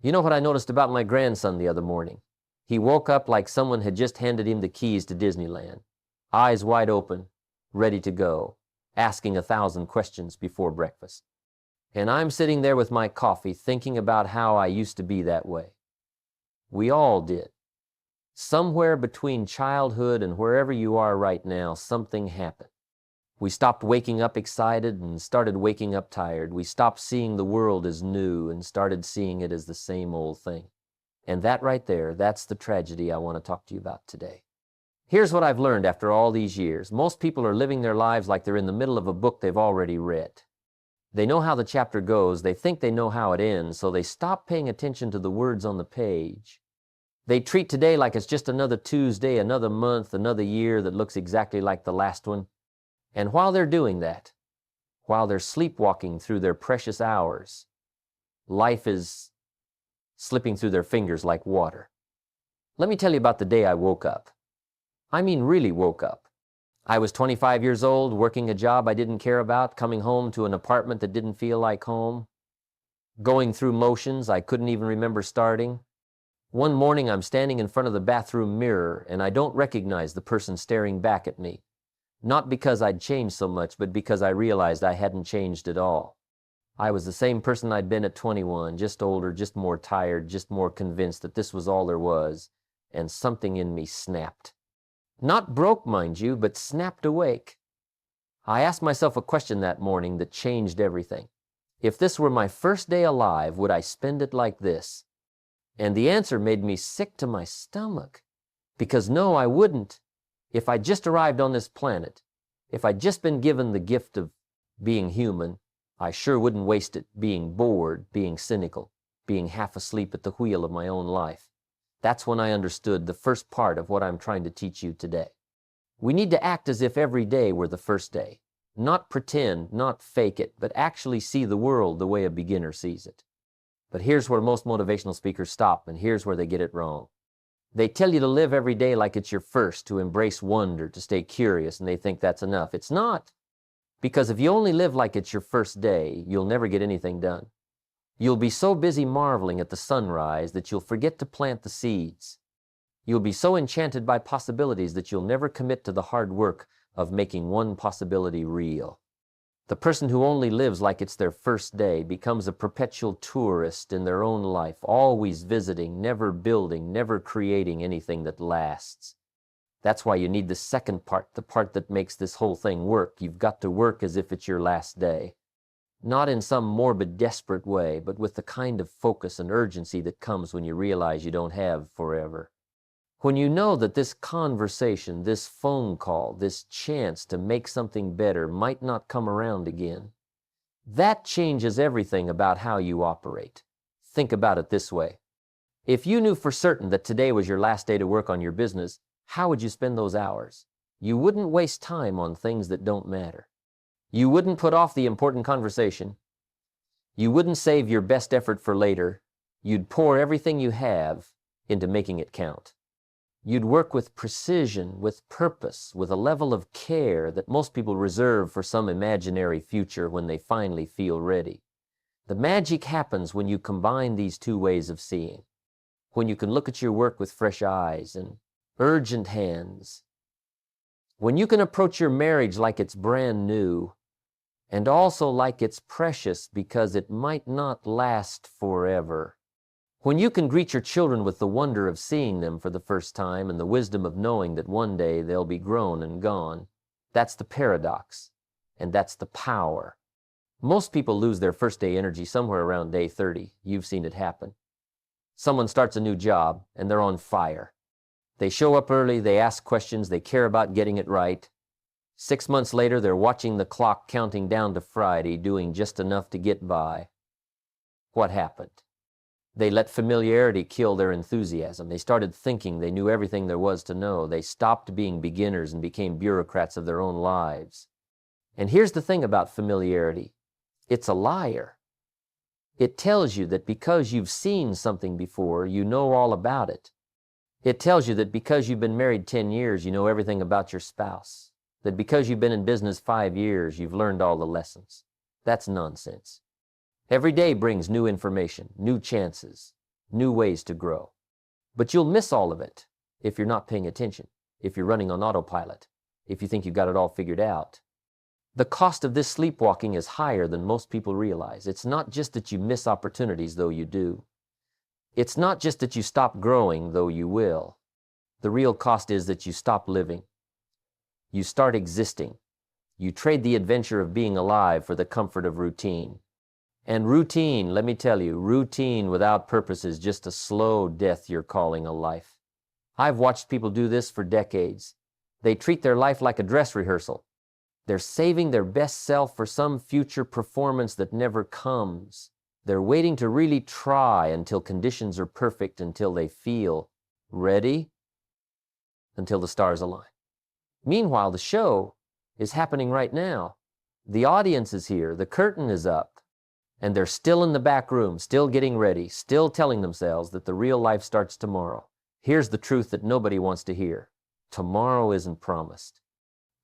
You know what I noticed about my grandson the other morning? He woke up like someone had just handed him the keys to Disneyland, eyes wide open, ready to go, asking 1,000 questions before breakfast. And I'm sitting there with my coffee thinking about how I used to be that way. We all did. Somewhere between childhood and wherever you are right now, something happened. We stopped waking up excited and started waking up tired. We stopped seeing the world as new and started seeing it as the same old thing. And that right there, that's the tragedy I want to talk to you about today. Here's what I've learned after all these years. Most people are living their lives like they're in the middle of a book they've already read. They know how the chapter goes, they think they know how it ends, so they stop paying attention to the words on the page. They treat today like it's just another Tuesday, another month, another year that looks exactly like the last one. And while they're doing that, while they're sleepwalking through their precious hours, life is slipping through their fingers like water. Let me tell you about the day I woke up. I mean, really woke up. I was 25 years old, working a job I didn't care about, coming home to an apartment that didn't feel like home, going through motions I couldn't even remember starting. One morning I'm standing in front of the bathroom mirror and I don't recognize the person staring back at me. Not because I'd changed so much, but because I realized I hadn't changed at all. I was the same person I'd been at 21, just older, just more tired, just more convinced that this was all there was, and something in me snapped. Not broke, mind you, but snapped awake. I asked myself a question that morning that changed everything. If this were my first day alive, would I spend it like this? And the answer made me sick to my stomach. Because no, I wouldn't. If I'd just arrived on this planet, if I'd just been given the gift of being human, I sure wouldn't waste it being bored, being cynical, being half asleep at the wheel of my own life. That's when I understood the first part of what I'm trying to teach you today. We need to act as if every day were the first day. Not pretend, not fake it, but actually see the world the way a beginner sees it. But here's where most motivational speakers stop, and here's where they get it wrong. They tell you to live every day like it's your first, to embrace wonder, to stay curious, and they think that's enough. It's not. Because if you only live like it's your first day, you'll never get anything done. You'll be so busy marveling at the sunrise that you'll forget to plant the seeds. You'll be so enchanted by possibilities that you'll never commit to the hard work of making one possibility real. The person who only lives like it's their first day becomes a perpetual tourist in their own life, always visiting, never building, never creating anything that lasts. That's why you need the second part, the part that makes this whole thing work. You've got to work as if it's your last day. Not in some morbid, desperate way, but with the kind of focus and urgency that comes when you realize you don't have forever. When you know that this conversation, this phone call, this chance to make something better might not come around again, that changes everything about how you operate. Think about it this way. If you knew for certain that today was your last day to work on your business, how would you spend those hours? You wouldn't waste time on things that don't matter. You wouldn't put off the important conversation. You wouldn't save your best effort for later. You'd pour everything you have into making it count. You'd work with precision, with purpose, with a level of care that most people reserve for some imaginary future when they finally feel ready. The magic happens when you combine these two ways of seeing. When you can look at your work with fresh eyes and urgent hands. When you can approach your marriage like it's brand new, and also like it's precious because it might not last forever. When you can greet your children with the wonder of seeing them for the first time and the wisdom of knowing that one day they'll be grown and gone, that's the paradox, and that's the power. Most people lose their first day energy somewhere around day 30. You've seen it happen. Someone starts a new job, and they're on fire. They show up early, they ask questions, they care about getting it right. 6 months later, they're watching the clock counting down to Friday, doing just enough to get by. What happened? They let familiarity kill their enthusiasm. They started thinking they knew everything there was to know. They stopped being beginners and became bureaucrats of their own lives. And here's the thing about familiarity. It's a liar. It tells you that because you've seen something before, you know all about it. It tells you that because you've been married 10 years, you know everything about your spouse. That because you've been in business 5 years, you've learned all the lessons. That's nonsense. Every day brings new information, new chances, new ways to grow. But you'll miss all of it if you're not paying attention, if you're running on autopilot, if you think you got it all figured out. The cost of this sleepwalking is higher than most people realize. It's not just that you miss opportunities, though you do. It's not just that you stop growing, though you will. The real cost is that you stop living. You start existing. You trade the adventure of being alive for the comfort of routine. And routine, let me tell you, routine without purpose is just a slow death you're calling a life. I've watched people do this for decades. They treat their life like a dress rehearsal. They're saving their best self for some future performance that never comes. They're waiting to really try until conditions are perfect, until they feel ready, until the stars align. Meanwhile, the show is happening right now. The audience is here, the curtain is up, and they're still in the back room, still getting ready, still telling themselves that the real life starts tomorrow. Here's the truth that nobody wants to hear. Tomorrow isn't promised.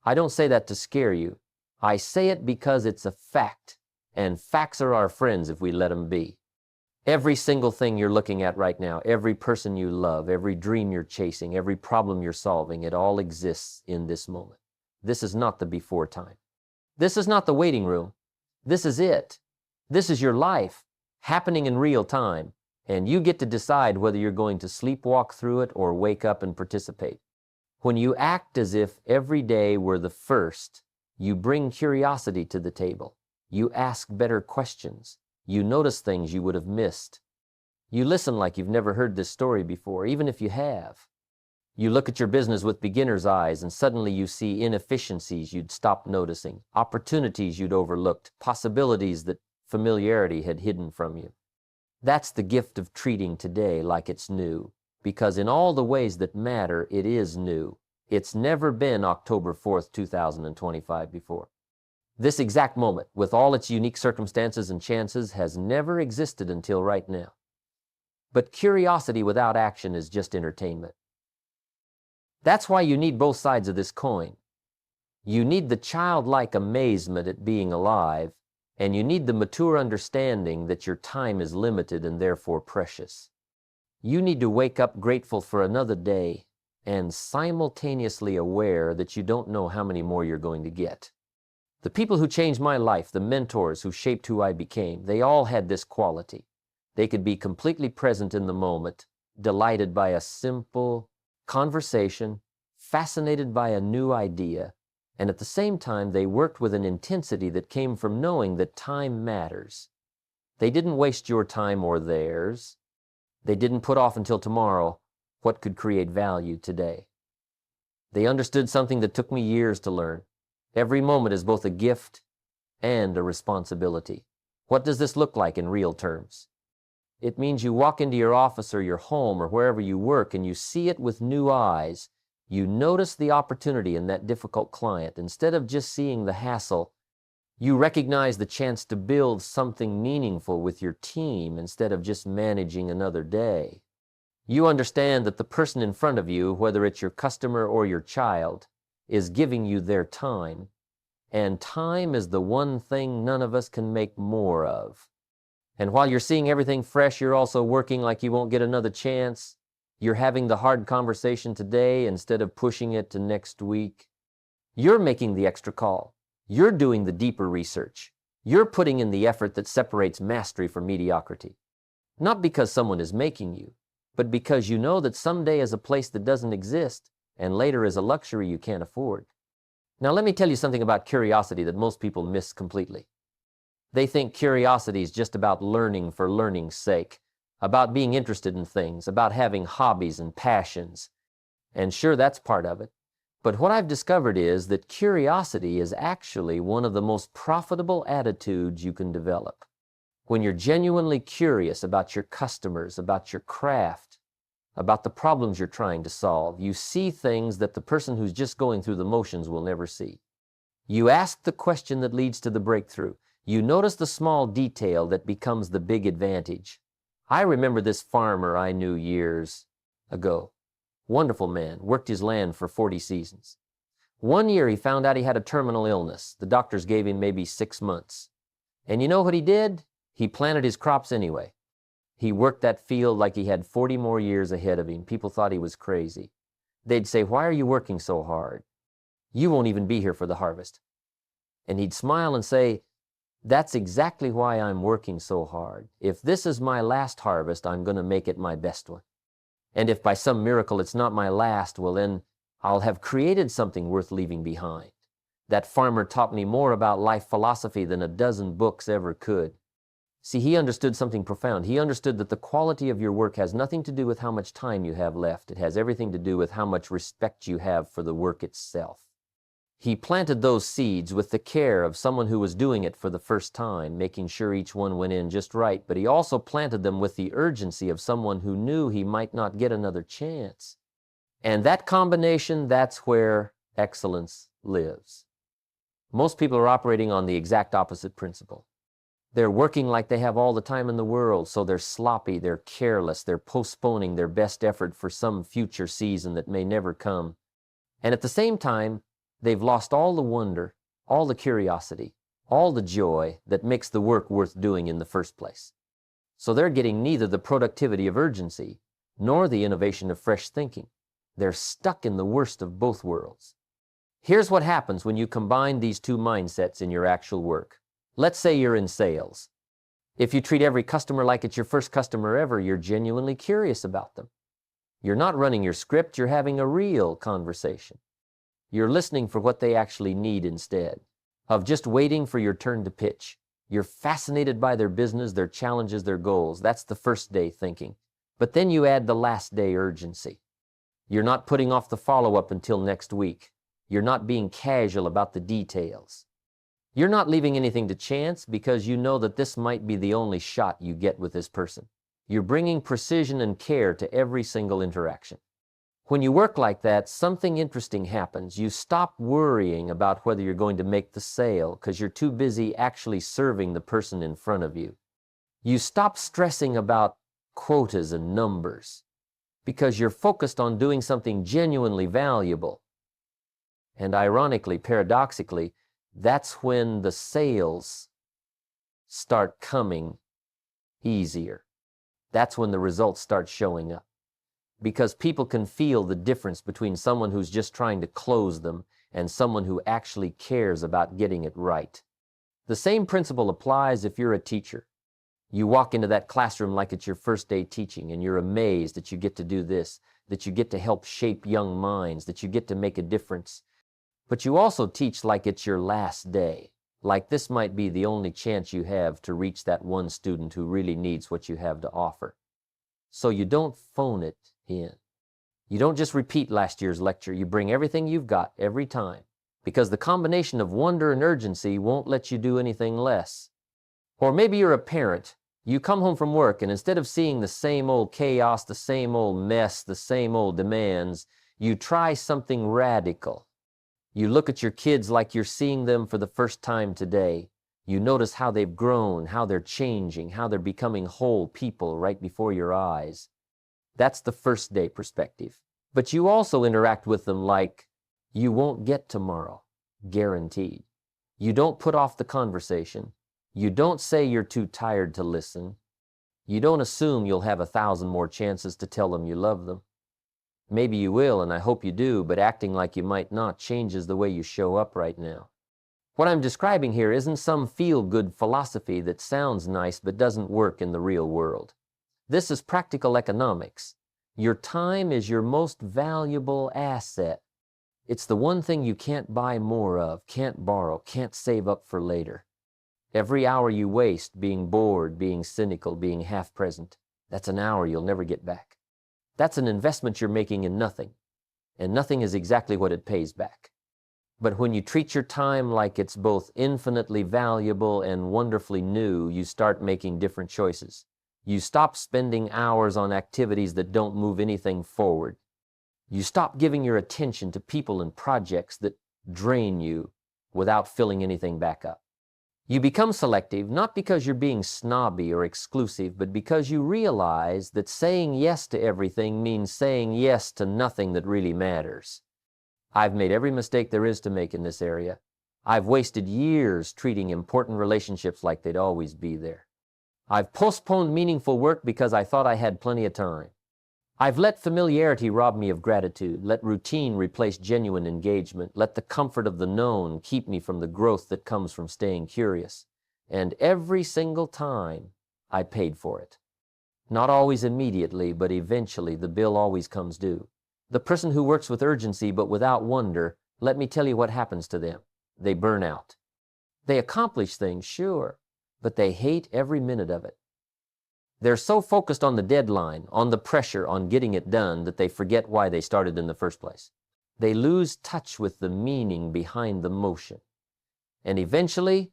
I don't say that to scare you. I say it because it's a fact, and facts are our friends if we let them be. Every single thing you're looking at right now, every person you love, every dream you're chasing, every problem you're solving, it all exists in this moment. This is not the before time. This is not the waiting room. This is it. This is your life, happening in real time, and you get to decide whether you're going to sleepwalk through it or wake up and participate. When you act as if every day were the first, you bring curiosity to the table. You ask better questions. You notice things you would have missed. You listen like you've never heard this story before, even if you have. You look at your business with beginner's eyes, and suddenly you see inefficiencies you'd stopped noticing, opportunities you'd overlooked, possibilities that familiarity had hidden from you. That's the gift of treating today like it's new, because in all the ways that matter, it is new. It's never been October 4th, 2025 before. This exact moment, with all its unique circumstances and chances, has never existed until right now. But curiosity without action is just entertainment. That's why you need both sides of this coin. You need the childlike amazement at being alive, and you need the mature understanding that your time is limited and therefore precious. You need to wake up grateful for another day and simultaneously aware that you don't know how many more you're going to get. The people who changed my life, the mentors who shaped who I became, they all had this quality. They could be completely present in the moment, delighted by a simple conversation, fascinated by a new idea, and at the same time they worked with an intensity that came from knowing that time matters. They didn't waste your time or theirs. They didn't put off until tomorrow what could create value today. They understood something that took me years to learn. Every moment is both a gift and a responsibility. What does this look like in real terms? It means you walk into your office or your home or wherever you work and you see it with new eyes. You notice the opportunity in that difficult client. Instead of just seeing the hassle, you recognize the chance to build something meaningful with your team instead of just managing another day. You understand that the person in front of you, whether it's your customer or your child, is giving you their time, and time is the one thing none of us can make more of. And while you're seeing everything fresh, you're also working like you won't get another chance. You're having the hard conversation today instead of pushing it to next week. You're making the extra call. You're doing the deeper research. You're putting in the effort that separates mastery from mediocrity. Not because someone is making you, but because you know that someday is a place that doesn't exist, and later is a luxury you can't afford. Now let me tell you something about curiosity that most people miss completely. They think curiosity is just about learning for learning's sake, about being interested in things, about having hobbies and passions. And sure, that's part of it. But what I've discovered is that curiosity is actually one of the most profitable attitudes you can develop. When you're genuinely curious about your customers, about your craft, about the problems you're trying to solve, you see things that the person who's just going through the motions will never see. You ask the question that leads to the breakthrough. You notice the small detail that becomes the big advantage. I remember this farmer I knew years ago. Wonderful man, worked his land for 40 seasons. One year he found out he had a terminal illness. The doctors gave him maybe 6 months. And you know what he did? He planted his crops anyway. He worked that field like he had 40 more years ahead of him. People thought he was crazy. They'd say, "Why are you working so hard? You won't even be here for the harvest." And he'd smile and say, "That's exactly why I'm working so hard. If this is my last harvest, I'm going to make it my best one. And if by some miracle it's not my last, well then I'll have created something worth leaving behind." That farmer taught me more about life philosophy than a dozen books ever could. See, he understood something profound. He understood that the quality of your work has nothing to do with how much time you have left. It has everything to do with how much respect you have for the work itself. He planted those seeds with the care of someone who was doing it for the first time, making sure each one went in just right, but he also planted them with the urgency of someone who knew he might not get another chance. And that combination, that's where excellence lives. Most people are operating on the exact opposite principle. They're working like they have all the time in the world, so they're sloppy, they're careless, they're postponing their best effort for some future season that may never come. And at the same time, they've lost all the wonder, all the curiosity, all the joy that makes the work worth doing in the first place. So they're getting neither the productivity of urgency nor the innovation of fresh thinking. They're stuck in the worst of both worlds. Here's what happens when you combine these two mindsets in your actual work. Let's say you're in sales. If you treat every customer like it's your first customer ever, you're genuinely curious about them. You're not running your script, you're having a real conversation. You're listening for what they actually need instead of just waiting for your turn to pitch. You're fascinated by their business, their challenges, their goals. That's the first day thinking. But then you add the last day urgency. You're not putting off the follow-up until next week. You're not being casual about the details. You're not leaving anything to chance because you know that this might be the only shot you get with this person. You're bringing precision and care to every single interaction. When you work like that, something interesting happens. You stop worrying about whether you're going to make the sale because you're too busy actually serving the person in front of you. You stop stressing about quotas and numbers because you're focused on doing something genuinely valuable. And ironically, paradoxically, that's when the sales start coming easier. That's when the results start showing up. Because people can feel the difference between someone who's just trying to close them and someone who actually cares about getting it right. The same principle applies if you're a teacher. You walk into that classroom like it's your first day teaching, and you're amazed that you get to do this, that you get to help shape young minds, that you get to make a difference. But you also teach like it's your last day, like this might be the only chance you have to reach that one student who really needs what you have to offer. So you don't phone it in. You don't just repeat last year's lecture. You bring everything you've got every time, because the combination of wonder and urgency won't let you do anything less. Or maybe you're a parent. You come home from work, and instead of seeing the same old chaos, the same old mess, the same old demands, you try something radical. You look at your kids like you're seeing them for the first time today. You notice how they've grown, how they're changing, how they're becoming whole people right before your eyes. That's the first day perspective. But you also interact with them like you won't get tomorrow, guaranteed. You don't put off the conversation. You don't say you're too tired to listen. You don't assume you'll have 1,000 more chances to tell them you love them. Maybe you will, and I hope you do, but acting like you might not changes the way you show up right now. What I'm describing here isn't some feel-good philosophy that sounds nice but doesn't work in the real world. This is practical economics. Your time is your most valuable asset. It's the one thing you can't buy more of, can't borrow, can't save up for later. Every hour you waste being bored, being cynical, being half-present, that's an hour you'll never get back. That's an investment you're making in nothing, and nothing is exactly what it pays back. But when you treat your time like it's both infinitely valuable and wonderfully new, you start making different choices. You stop spending hours on activities that don't move anything forward. You stop giving your attention to people and projects that drain you without filling anything back up. You become selective not because you're being snobby or exclusive, but because you realize that saying yes to everything means saying yes to nothing that really matters. I've made every mistake there is to make in this area. I've wasted years treating important relationships like they'd always be there. I've postponed meaningful work because I thought I had plenty of time. I've let familiarity rob me of gratitude, let routine replace genuine engagement, let the comfort of the known keep me from the growth that comes from staying curious. And every single time, I paid for it. Not always immediately, but eventually the bill always comes due. The person who works with urgency but without wonder, let me tell you what happens to them. They burn out. They accomplish things, sure, but they hate every minute of it. They're so focused on the deadline, on the pressure, on getting it done, that they forget why they started in the first place. They lose touch with the meaning behind the motion. And eventually,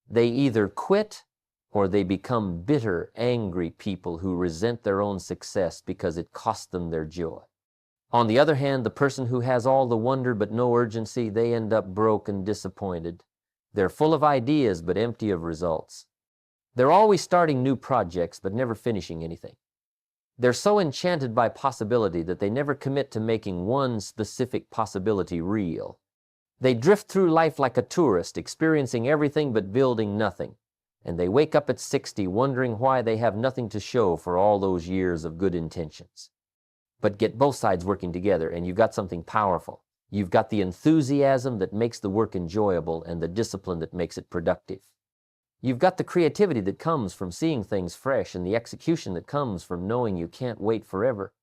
they either quit or they become bitter, angry people who resent their own success because it cost them their joy. On the other hand, the person who has all the wonder but no urgency, they end up broke and disappointed. They're full of ideas but empty of results. They're always starting new projects but never finishing anything. They're so enchanted by possibility that they never commit to making one specific possibility real. They drift through life like a tourist, experiencing everything but building nothing. And they wake up at 60 wondering why they have nothing to show for all those years of good intentions. But get both sides working together and you've got something powerful. You've got the enthusiasm that makes the work enjoyable and the discipline that makes it productive. You've got the creativity that comes from seeing things fresh and the execution that comes from knowing you can't wait forever.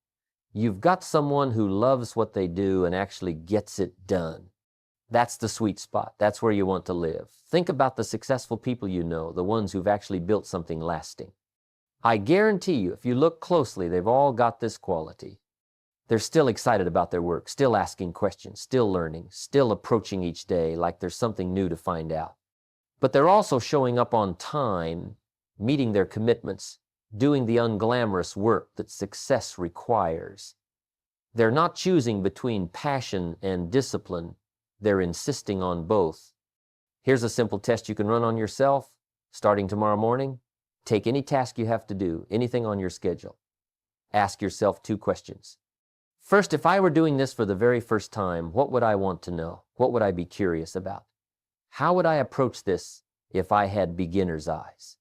You've got someone who loves what they do and actually gets it done. That's the sweet spot. That's where you want to live. Think about the successful people you know, the ones who've actually built something lasting. I guarantee you, if you look closely, they've all got this quality. They're still excited about their work, still asking questions, still learning, still approaching each day like there's something new to find out. But they're also showing up on time, meeting their commitments, doing the unglamorous work that success requires. They're not choosing between passion and discipline. They're insisting on both. Here's a simple test you can run on yourself. Starting tomorrow morning, take any task you have to do, anything on your schedule. Ask yourself 2 questions. First, if I were doing this for the very first time, what would I want to know? What would I be curious about? How would I approach this if I had beginner's eyes?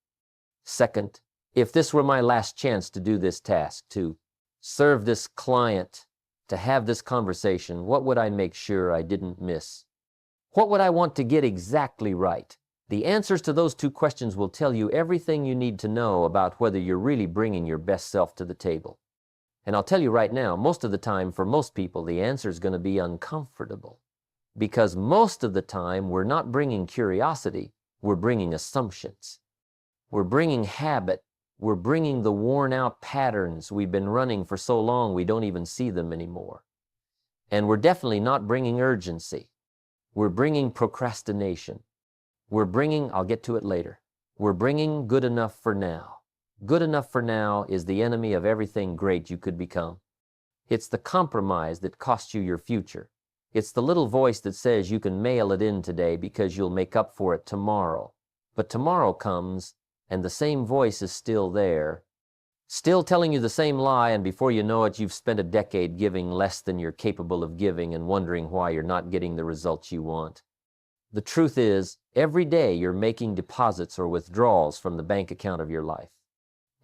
Second, if this were my last chance to do this task, to serve this client, to have this conversation, what would I make sure I didn't miss? What would I want to get exactly right? The answers to those 2 questions will tell you everything you need to know about whether you're really bringing your best self to the table. And I'll tell you right now, most of the time, for most people, the answer is going to be uncomfortable. Because most of the time, we're not bringing curiosity, we're bringing assumptions. We're bringing habit. We're bringing the worn-out patterns we've been running for so long we don't even see them anymore. And we're definitely not bringing urgency. We're bringing procrastination. We're bringing, I'll get to it later, we're bringing good enough for now. Good enough for now is the enemy of everything great you could become. It's the compromise that costs you your future. It's the little voice that says you can mail it in today because you'll make up for it tomorrow. But tomorrow comes, and the same voice is still there, still telling you the same lie, and before you know it, you've spent a decade giving less than you're capable of giving and wondering why you're not getting the results you want. The truth is, every day you're making deposits or withdrawals from the bank account of your life.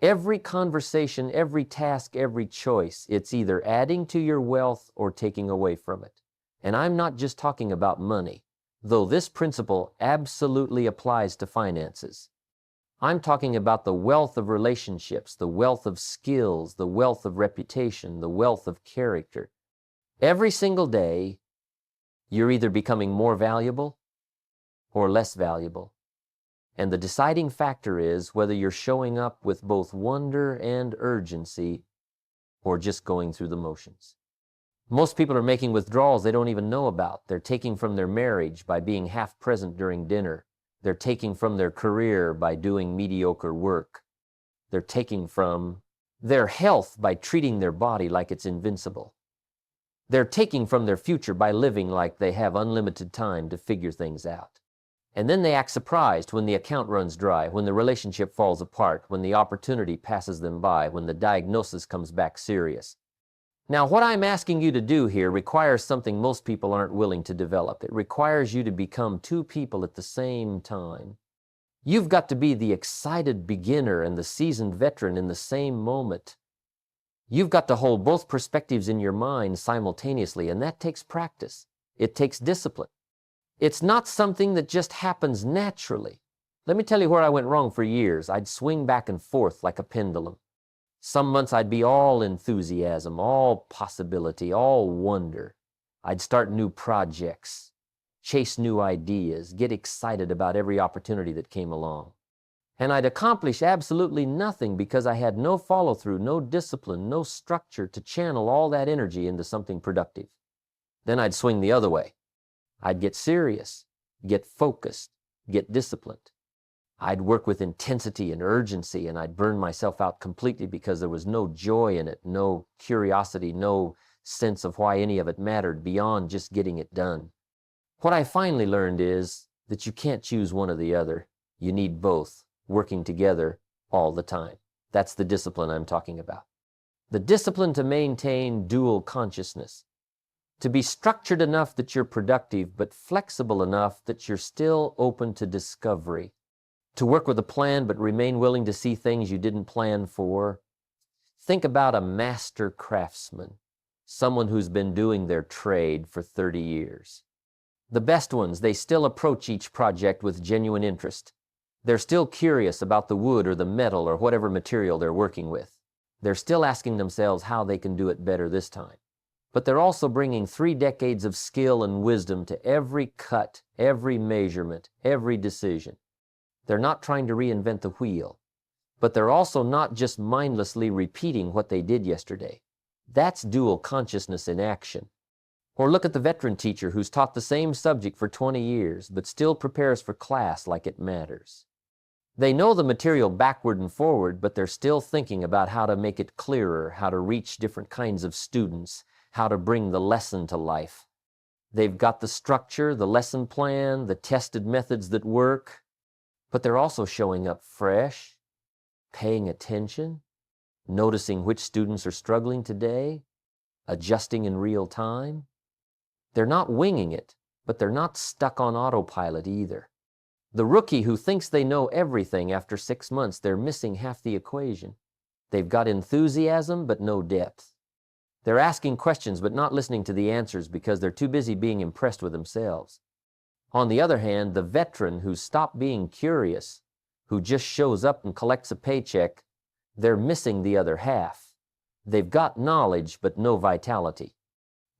Every conversation, every task, every choice, it's either adding to your wealth or taking away from it. And I'm not just talking about money, though this principle absolutely applies to finances. I'm talking about the wealth of relationships, the wealth of skills, the wealth of reputation, the wealth of character. Every single day, you're either becoming more valuable or less valuable. And the deciding factor is whether you're showing up with both wonder and urgency or just going through the motions. Most people are making withdrawals they don't even know about. They're taking from their marriage by being half present during dinner. They're taking from their career by doing mediocre work. They're taking from their health by treating their body like it's invincible. They're taking from their future by living like they have unlimited time to figure things out. And then they act surprised when the account runs dry, when the relationship falls apart, when the opportunity passes them by, when the diagnosis comes back serious. Now, what I'm asking you to do here requires something most people aren't willing to develop. It requires you to become 2 people at the same time. You've got to be the excited beginner and the seasoned veteran in the same moment. You've got to hold both perspectives in your mind simultaneously, and that takes practice. It takes discipline. It's not something that just happens naturally. Let me tell you where I went wrong for years. I'd swing back and forth like a pendulum. Some months I'd be all enthusiasm, all possibility, all wonder. I'd start new projects, chase new ideas, get excited about every opportunity that came along. And I'd accomplish absolutely nothing because I had no follow-through, no discipline, no structure to channel all that energy into something productive. Then I'd swing the other way. I'd get serious, get focused, get disciplined. I'd work with intensity and urgency, and I'd burn myself out completely because there was no joy in it, no curiosity, no sense of why any of it mattered beyond just getting it done. What I finally learned is that you can't choose one or the other. You need both, working together all the time. That's the discipline I'm talking about. The discipline to maintain dual consciousness. To be structured enough that you're productive, but flexible enough that you're still open to discovery. To work with a plan, but remain willing to see things you didn't plan for. Think about a master craftsman, someone who's been doing their trade for 30 years. The best ones, they still approach each project with genuine interest. They're still curious about the wood or the metal or whatever material they're working with. They're still asking themselves how they can do it better this time. But they're also bringing 3 decades of skill and wisdom to every cut, every measurement, every decision. They're not trying to reinvent the wheel, but they're also not just mindlessly repeating what they did yesterday. That's dual consciousness in action. Or look at the veteran teacher who's taught the same subject for 20 years, but still prepares for class like it matters. They know the material backward and forward, but they're still thinking about how to make it clearer, how to reach different kinds of students, how to bring the lesson to life. They've got the structure, the lesson plan, the tested methods that work, but they're also showing up fresh, paying attention, noticing which students are struggling today, adjusting in real time. They're not winging it, but they're not stuck on autopilot either. The rookie who thinks they know everything after 6 months, they're missing half the equation. They've got enthusiasm, but no depth. They're asking questions, but not listening to the answers because they're too busy being impressed with themselves. On the other hand, the veteran who's stopped being curious, who just shows up and collects a paycheck, they're missing the other half. They've got knowledge, but no vitality.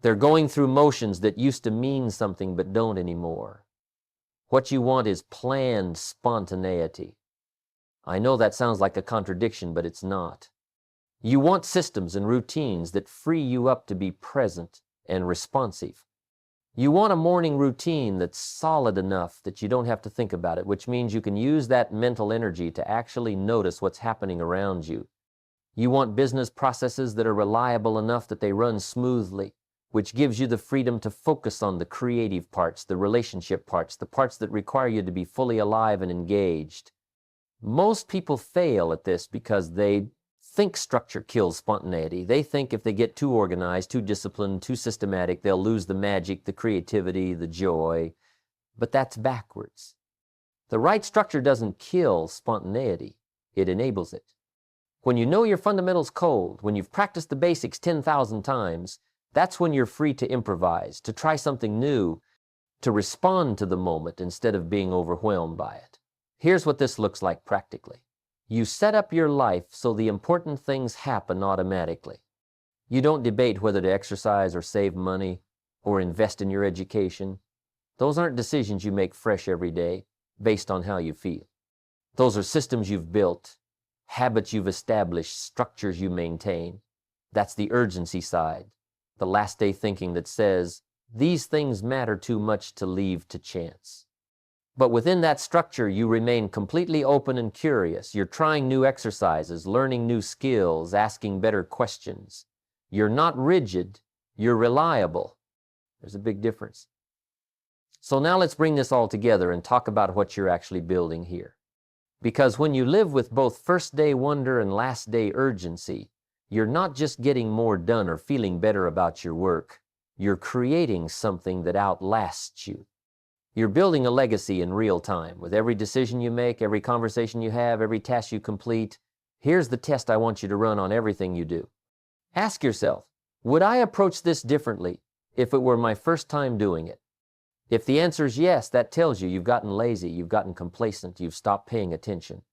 They're going through motions that used to mean something but don't anymore. What you want is planned spontaneity. I know that sounds like a contradiction, but it's not. You want systems and routines that free you up to be present and responsive. You want a morning routine that's solid enough that you don't have to think about it, which means you can use that mental energy to actually notice what's happening around you. You want business processes that are reliable enough that they run smoothly, which gives you the freedom to focus on the creative parts, the relationship parts, the parts that require you to be fully alive and engaged. Most people fail at this because they think structure kills spontaneity. They think if they get too organized, too disciplined, too systematic, they'll lose the magic, the creativity, the joy. But that's backwards. The right structure doesn't kill spontaneity. It enables it. When you know your fundamentals cold, when you've practiced the basics 10,000 times, that's when you're free to improvise, to try something new, to respond to the moment instead of being overwhelmed by it. Here's what this looks like practically. You set up your life so the important things happen automatically. You don't debate whether to exercise or save money or invest in your education. Those aren't decisions you make fresh every day based on how you feel. Those are systems you've built, habits you've established, structures you maintain. That's the urgency side, the last day thinking that says, these things matter too much to leave to chance. But within that structure, you remain completely open and curious. You're trying new exercises, learning new skills, asking better questions. You're not rigid, you're reliable. There's a big difference. So now let's bring this all together and talk about what you're actually building here. Because when you live with both first day wonder and last day urgency, you're not just getting more done or feeling better about your work. You're creating something that outlasts you. You're building a legacy in real time. With every decision you make, every conversation you have, every task you complete, here's the test I want you to run on everything you do. Ask yourself, would I approach this differently if it were my first time doing it? If the answer is yes, that tells you you've gotten lazy, you've gotten complacent, you've stopped paying attention.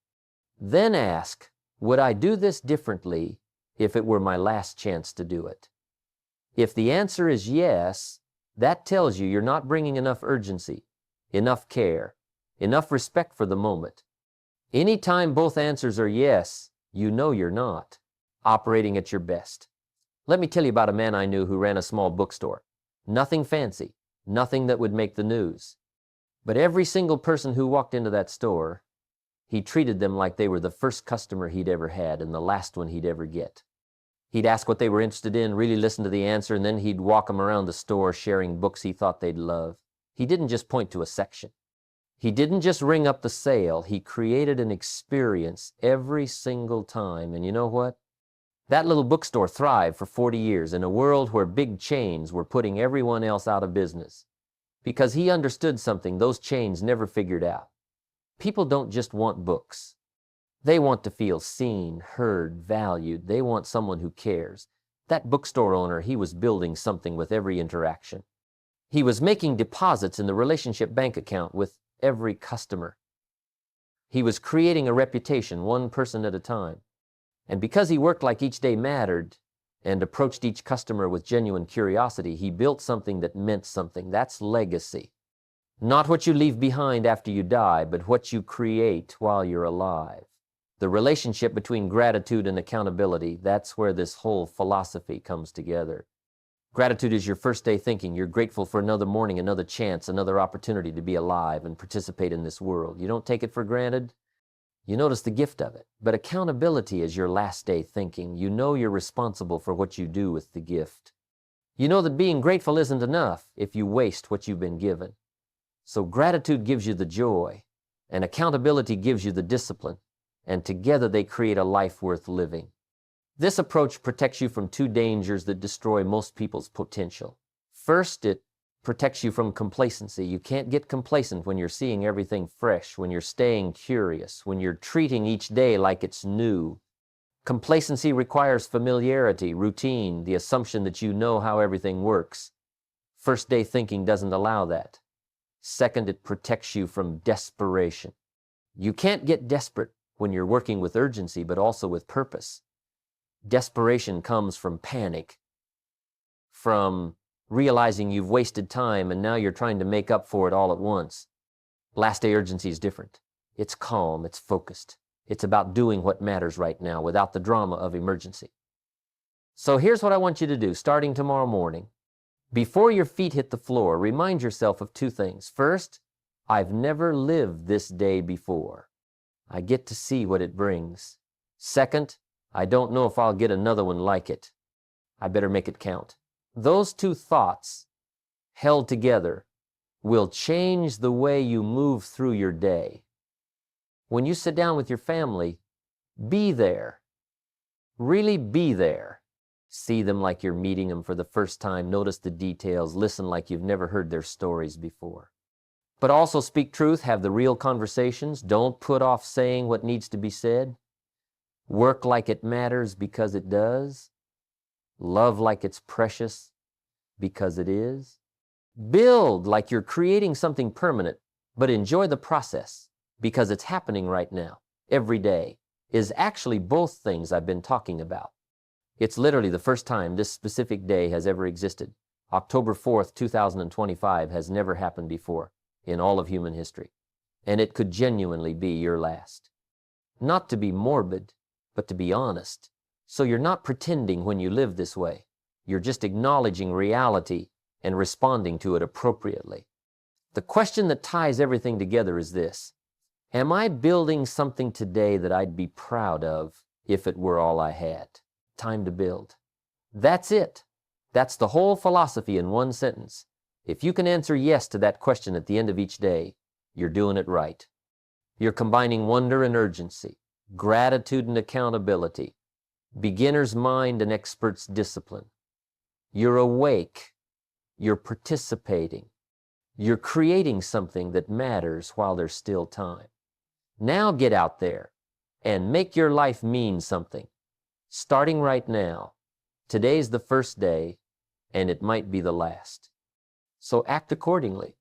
Then ask, would I do this differently if it were my last chance to do it? If the answer is yes, that tells you you're not bringing enough urgency, enough care, enough respect for the moment. Anytime both answers are yes, you know you're not operating at your best. Let me tell you about a man I knew who ran a small bookstore. Nothing fancy, nothing that would make the news. But every single person who walked into that store, he treated them like they were the first customer he'd ever had and the last one he'd ever get. He'd ask what they were interested in, really listen to the answer, and then he'd walk them around the store sharing books he thought they'd love. He didn't just point to a section. He didn't just ring up the sale. He created an experience every single time. And you know what? That little bookstore thrived for 40 years in a world where big chains were putting everyone else out of business. Because he understood something those chains never figured out. People don't just want books. They want to feel seen, heard, valued. They want someone who cares. That bookstore owner, he was building something with every interaction. He was making deposits in the relationship bank account with every customer. He was creating a reputation, one person at a time. And because he worked like each day mattered and approached each customer with genuine curiosity, he built something that meant something. That's legacy. Not what you leave behind after you die, but what you create while you're alive. The relationship between gratitude and accountability, that's where this whole philosophy comes together. Gratitude is your first day thinking. You're grateful for another morning, another chance, another opportunity to be alive and participate in this world. You don't take it for granted. You notice the gift of it. But accountability is your last day thinking. You know you're responsible for what you do with the gift. You know that being grateful isn't enough if you waste what you've been given. So gratitude gives you the joy, and accountability gives you the discipline, and together they create a life worth living. This approach protects you from two dangers that destroy most people's potential. First, it protects you from complacency. You can't get complacent when you're seeing everything fresh, when you're staying curious, when you're treating each day like it's new. Complacency requires familiarity, routine, the assumption that you know how everything works. First day thinking doesn't allow that. Second, it protects you from desperation. You can't get desperate when you're working with urgency, but also with purpose. Desperation comes from panic, from realizing you've wasted time and now you're trying to make up for it all at once. Last day urgency is different. It's calm, it's focused. It's about doing what matters right now without the drama of emergency. So here's what I want you to do starting tomorrow morning. Before your feet hit the floor, remind yourself of two things. First, I've never lived this day before. I get to see what it brings. Second, I don't know if I'll get another one like it. I better make it count. Those two thoughts, held together, will change the way you move through your day. When you sit down with your family, be there. Really be there. See them like you're meeting them for the first time. Notice the details. Listen like you've never heard their stories before. But also speak truth. Have the real conversations. Don't put off saying what needs to be said. Work like it matters because it does. Love like it's precious because it is. Build like you're creating something permanent, but enjoy the process because it's happening right now. Every day is actually both things I've been talking about. It's literally the first time this specific day has ever existed. October 4th, 2025 has never happened before in all of human history. And it could genuinely be your last. Not to be morbid, but to be honest. So you're not pretending when you live this way. You're just acknowledging reality and responding to it appropriately. The question that ties everything together is this: am I building something today that I'd be proud of if it were all I had? Time to build. That's it. That's the whole philosophy in one sentence. If you can answer yes to that question at the end of each day, you're doing it right. You're combining wonder and urgency, gratitude and accountability, beginner's mind and expert's discipline. You're awake. You're participating. You're creating something that matters while there's still time. Now get out there and make your life mean something. Starting right now. Today's the first day, and it might be the last. So act accordingly.